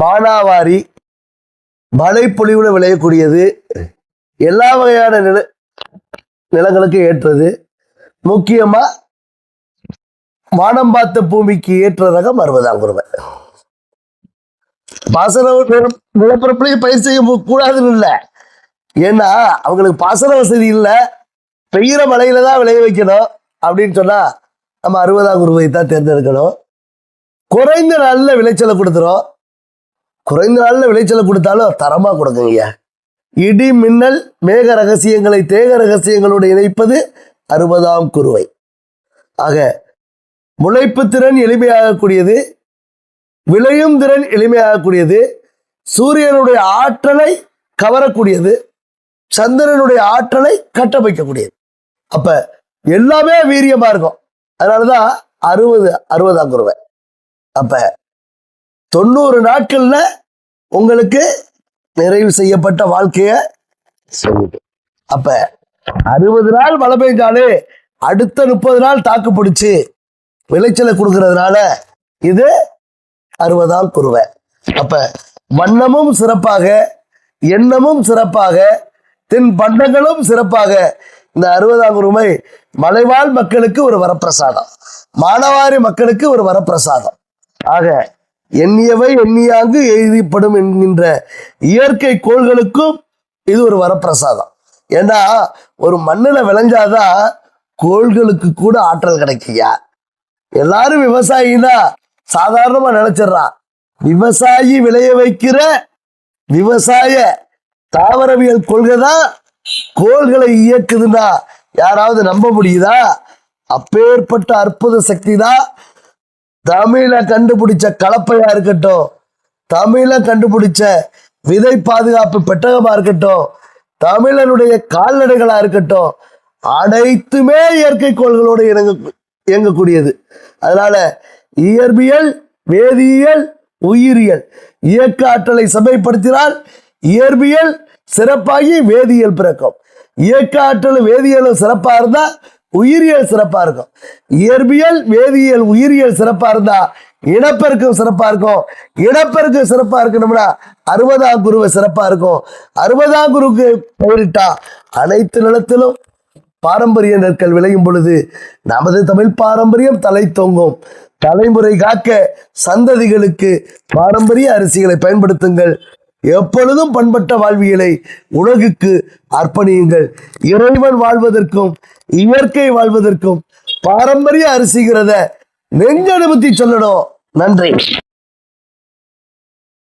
மானாவாரி மழைப்பொழிவுல விளையக்கூடியது, எல்லா வகையான நிலங்களுக்கு ஏற்றது. முக்கியமா வானம் பார்த்த பூமிக்கு ஏற்ற ரகம் 60ஆம் குருவை. பாசன நிலப்பரப்புலையும் பயிர் செய்ய கூடாதுன்னு இல்லை, ஏன்னா அவங்களுக்கு பாசன வசதி இல்லை, பெய்கிற மழையில தான் விளைய வைக்கணும் அப்படின்னு சொன்னா நம்ம 60ஆம் குருவை தான் தேர்ந்தெடுக்கணும். குறைந்த நாள்ல விளைச்சலை கொடுத்துரும். குறைந்த நாள்ல விளைச்சலை கொடுத்தாலும் தரமா கொடுக்குங்க. இடி மின்னல் மேக ரகசியங்களை தேக ரகசியங்களோடு இணைப்பது 60ஆம் குருவை. ஆக முளைப்பு திறன் எளிமையாகக்கூடியது, விளையும் திறன் எளிமையாகக்கூடியது, சூரியனுடைய ஆற்றலை கவரக்கூடியது, சந்திரனுடைய ஆற்றலை கட்டமைக்கக்கூடியது. அப்ப எல்லாமே வீரியமா இருக்கும். அதனாலதான் 60ஆம் குருவை. அப்ப 90 நாட்கள்ல உங்களுக்கு நிறைவு செய்யப்பட்ட வாழ்க்கைய சொல்லுது. அப்ப 60 நாள் மழை பெய்ஞ்சாலே அடுத்த 30 நாள் தாக்கு பிடிச்சு விளைச்சலை கொடுக்கறதுனால இது 60ஆம் குருவை. அப்ப வண்ணமும் சிறப்பாக, எண்ணமும் சிறப்பாக, தின் பண்டங்களும் சிறப்பாக இந்த 60ஆம் குருவை மலைவாழ் மக்களுக்கு ஒரு வரப்பிரசாதம், மானவாரி மக்களுக்கு ஒரு வரப்பிரசாதம். ஆக எண்ணியவை எண்ணியாங்கு எழுதிப்படும் என்கின்ற இயற்கை கோள்களுக்கும் இது ஒரு வரப்பிரசாதம். ஏன்னா ஒரு மண்ணுல விளைஞ்சாதான் கோள்களுக்கு கூட ஆற்றல் கிடைக்குயா. எல்லாரும் விவசாயினா சாதாரணமா நினைச்சிடறான். விவசாயி விளைய வைக்கிற விவசாய தாவரவியல் கொள்கை தான் கோள்களை இயக்குதுன்னா யாராவது நம்ப முடியுதா? அப்பேற்பட்ட அற்புத சக்தி தான் தமிழ கண்டுபிடிச்ச கலப்பையா இருக்கட்டும், தமிழ கண்டுபிடிச்ச விதை பாதுகாப்பு பெட்டகமா இருக்கட்டும், தமிழனுடைய கால்நடைகளா இருக்கட்டும், அனைத்துமே இயற்கை கோள்களோடு இயங்கக்கூடியது. அதனால இயற்பியல், வேதியியல், உயிரியல் இயக்க ஆற்றலை சமைப்படுத்தினால் இயற்பியல் சிறப்பாகி வேதியியல் பிறக்கும். இயக்க ஆற்றல் வேதியியலும் சிறப்பா இருந்தா உயிரியல் சிறப்பா இருக்கும். இயற்பியல், வேதியியல், உயிரியல் சிறப்பா இருந்தா இனப்பெருக்கம் சிறப்பா இருக்கும். இனப்பெருக்கம் சிறப்பா இருக்கணும்னா 60ஆம் குருவை சிறப்பா இருக்கும். 60ஆம் குருவுக்கு பெயரிட்டா அனைத்து நிலத்திலும் பாரம்பரிய நெற்கள் விளையும் பொழுது நமது தமிழ் பாரம்பரியம் தலை தொங்கும். தலைமுறை காக்க சந்ததிகளுக்கு பாரம்பரிய அரிசிகளை பயன்படுத்துங்கள். எப்பொழுதும் பண்பட்ட வாழ்வியலை உலகுக்கு அர்ப்பணியுங்கள். இறைவன் வாழ்வதற்கும் இயற்கை வாழ்வதற்கும் பாரம்பரிய அரிசிகிறத நெஞ்சனுபத்தி சொல்லணும். நன்றி.